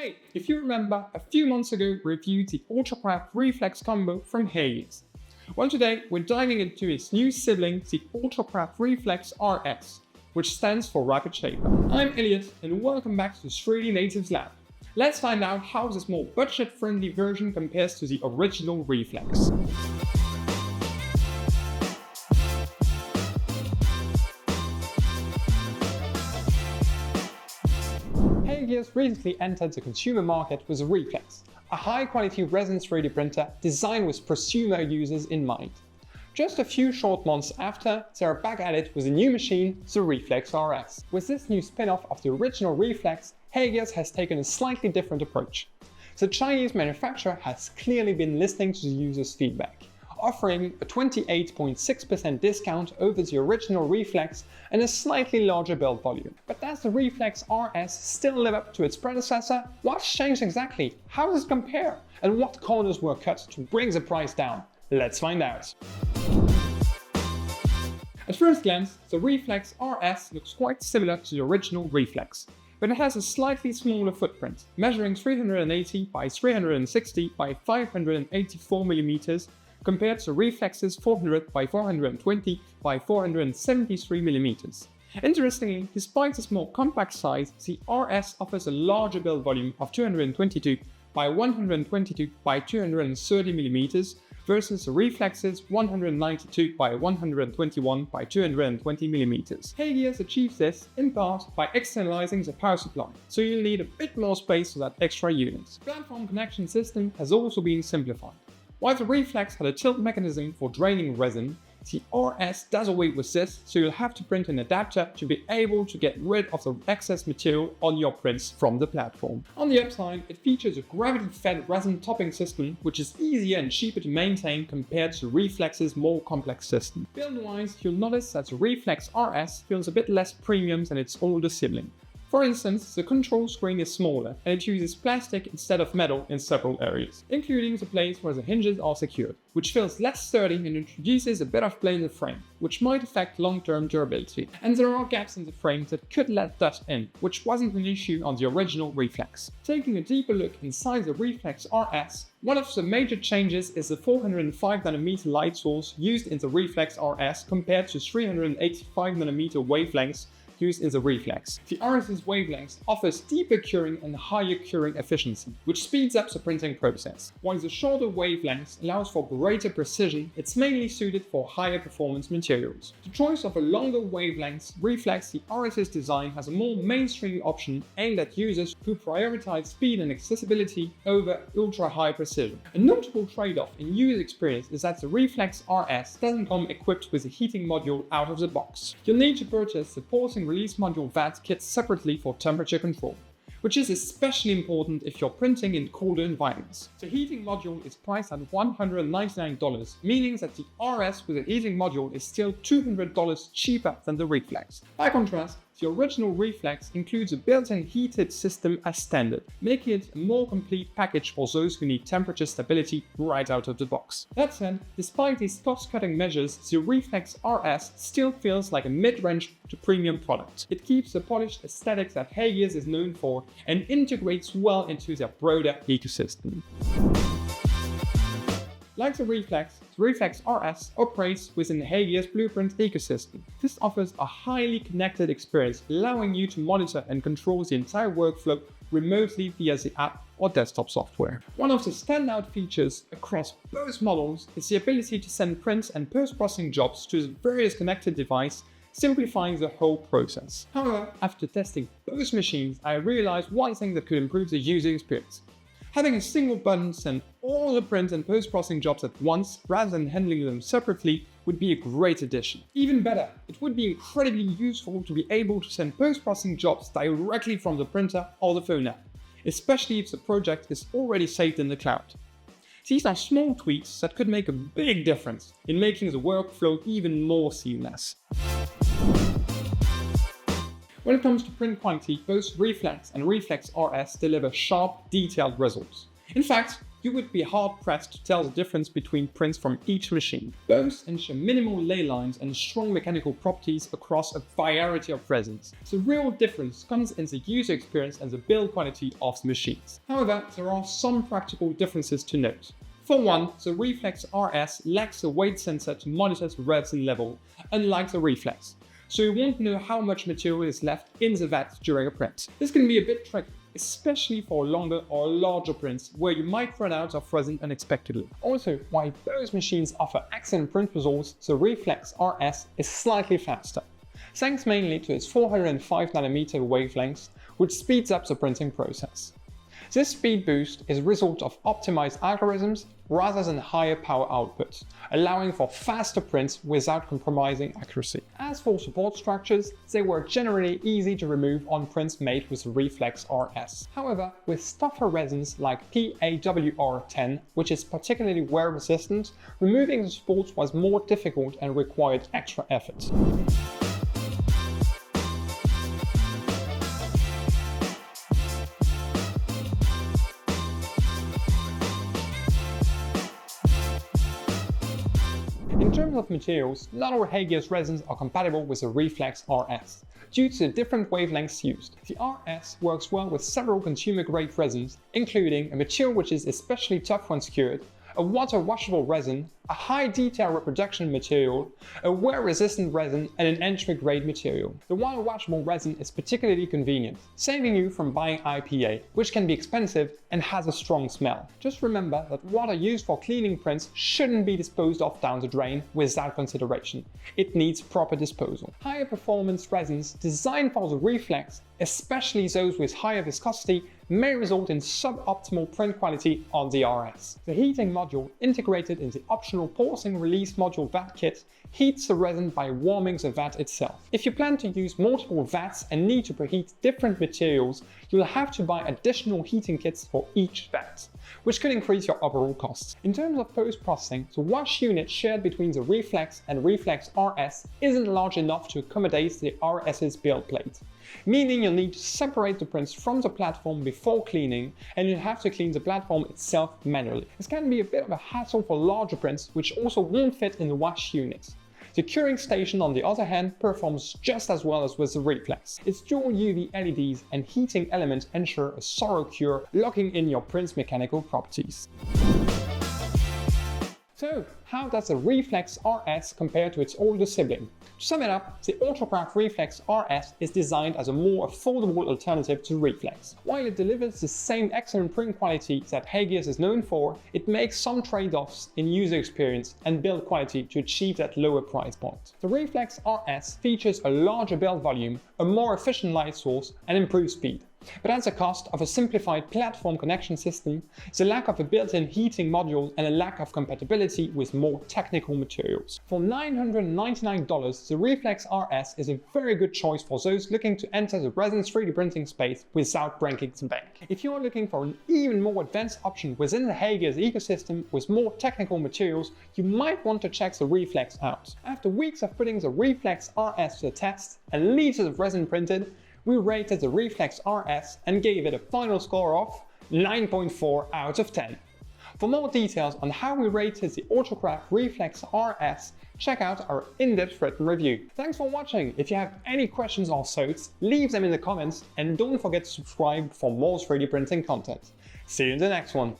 Hey, if you remember, a few months ago we reviewed the UltraCraft Reflex combo from HeyGears. Well, today we're diving into its new sibling, the UltraCraft Reflex RS, which stands for Rapid Shaper. I'm Elliot and welcome back to the 3D Natives Lab. Let's find out how this more budget-friendly version compares to the original Reflex. HeyGears recently entered the consumer market with a Reflex, a high-quality resin 3D printer designed with prosumer users in mind. Just a few short months after, they're back at it with a new machine, the Reflex RS. With this new spin-off of the original Reflex, HeyGears has taken a slightly different approach. The Chinese manufacturer has clearly been listening to the users' feedback, offering a 28.6% discount over the original Reflex and a slightly larger build volume. But does the Reflex RS still live up to its predecessor? What's changed exactly? How does it compare? And what corners were cut to bring the price down? Let's find out. At first glance, the Reflex RS looks quite similar to the original Reflex, but it has a slightly smaller footprint, measuring 380 by 360 by 584 mm, compared to Reflex's 400 by 420 by 473 mm. Interestingly, despite its more compact size, the RS offers a larger build volume of 222 by 122 by 230 mm versus the Reflex's 192 by 121 by 220 mm. HeyGears achieves this in part by externalizing the power supply, so you'll need a bit more space for that extra unit. The platform connection system has also been simplified. While the Reflex had a tilt mechanism for draining resin, the RS does away with this, so you'll have to print an adapter to be able to get rid of the excess material on your prints from the platform. On the upside, it features a gravity-fed resin topping system, which is easier and cheaper to maintain compared to Reflex's more complex system. Build-wise, you'll notice that the Reflex RS feels a bit less premium than its older sibling. For instance, the control screen is smaller and it uses plastic instead of metal in several areas, including the place where the hinges are secured, which feels less sturdy and introduces a bit of play in the frame, which might affect long-term durability. And there are gaps in the frame that could let dust in, which wasn't an issue on the original Reflex. Taking a deeper look inside the Reflex RS, one of the major changes is the 405nm light source used in the Reflex RS compared to 385nm wavelengths used in the Reflex. The RS's wavelengths offers deeper curing and higher curing efficiency, which speeds up the printing process. While the shorter wavelengths allows for greater precision, it's mainly suited for higher performance materials. The choice of a longer wavelengths reflects the RS's design as a more mainstream option aimed at users who prioritize speed and accessibility over ultra-high precision. A notable trade-off in user experience is that the Reflex RS doesn't come equipped with a heating module out of the box. You'll need to purchase the porting release module VAT kit separately for temperature control, which is especially important if you're printing in colder environments. The heating module is priced at $199, meaning that the RS with a heating module is still $200 cheaper than the Reflex. By contrast, the original Reflex includes a built-in heated system as standard, making it a more complete package for those who need temperature stability right out of the box. That said, despite these cost-cutting measures, the Reflex RS still feels like a mid-range to premium product. It keeps the polished aesthetic that HeyGears is known for and integrates well into their broader ecosystem. Like the Reflex RS operates within the HeyGears Blueprint ecosystem. This offers a highly connected experience, allowing you to monitor and control the entire workflow remotely via the app or desktop software. One of the standout features across both models is the ability to send print and post-processing jobs to the various connected devices, simplifying the whole process. However, after testing both machines, I realized one thing that could improve the user experience. Having a single button send all the print and post-processing jobs at once rather than handling them separately would be a great addition. Even better, it would be incredibly useful to be able to send post-processing jobs directly from the printer or the phone app, especially if the project is already saved in the cloud. These are small tweaks that could make a big difference in making the workflow even more seamless. When it comes to print quality, both Reflex and Reflex RS deliver sharp, detailed results. In fact, you would be hard-pressed to tell the difference between prints from each machine. Both ensure minimal lay lines and strong mechanical properties across a variety of resins. The real difference comes in the user experience and the build quality of the machines. However, there are some practical differences to note. For one, the Reflex RS lacks a weight sensor to monitor the resin level, unlike the Reflex, so you won't know how much material is left in the vat during a print. This can be a bit tricky, especially for longer or larger prints where you might run out of resin unexpectedly. Also, while both machines offer excellent print results, the Reflex RS is slightly faster, thanks mainly to its 405nm wavelength, which speeds up the printing process. This speed boost is a result of optimized algorithms rather than higher power output, allowing for faster prints without compromising accuracy. As for support structures, they were generally easy to remove on prints made with the Reflex RS. However, with tougher resins like PAWR10, which is particularly wear resistant, removing the supports was more difficult and required extra effort. In terms of materials, not all HeyGears resins are compatible with the Reflex RS, due to the different wavelengths used. The RS works well with several consumer-grade resins, including a material which is especially tough when secured, a water-washable resin, a high-detail reproduction material, a wear-resistant resin, and an entry-grade material. The water-washable resin is particularly convenient, saving you from buying IPA, which can be expensive and has a strong smell. Just remember that water used for cleaning prints shouldn't be disposed of down the drain without consideration. It needs proper disposal. Higher performance resins designed for the Reflex, especially those with higher viscosity, may result in suboptimal print quality on the RS. The heating module integrated in the optional porcelain release module vat kit heats the resin by warming the vat itself. If you plan to use multiple vats and need to preheat different materials, you'll have to buy additional heating kits for each vat, which could increase your overall costs. In terms of post-processing, the wash unit shared between the Reflex and Reflex RS isn't large enough to accommodate the RS's build plate, meaning you'll need to separate the prints from the platform before cleaning, and you'll have to clean the platform itself manually. This can be a bit of a hassle for larger prints, which also won't fit in the wash unit. The curing station, on the other hand, performs just as well as with the Reflex. Its dual UV LEDs and heating element ensure a thorough cure, locking in your print's mechanical properties. So, how does the Reflex RS compare to its older sibling? To sum it up, the UltraCraft Reflex RS is designed as a more affordable alternative to Reflex. While it delivers the same excellent print quality that HeyGears is known for, it makes some trade-offs in user experience and build quality to achieve that lower price point. The Reflex RS features a larger build volume, a more efficient light source, and improved speed, but at the cost of a simplified platform connection system, the lack of a built-in heating module, and a lack of compatibility with more technical materials. For $999, the Reflex RS is a very good choice for those looking to enter the resin 3D printing space without breaking the bank. If you are looking for an even more advanced option within the HeyGears ecosystem with more technical materials, you might want to check the Reflex out. After weeks of putting the Reflex RS to the test and liters of resin printed, we rated the Reflex RS and gave it a final score of 9.4 out of 10. For more details on how we rated the UltraCraft Reflex RS, check out our in-depth written review. Thanks for watching. If you have any questions or thoughts, leave them in the comments, and don't forget to subscribe for more 3D printing content. See you in the next one.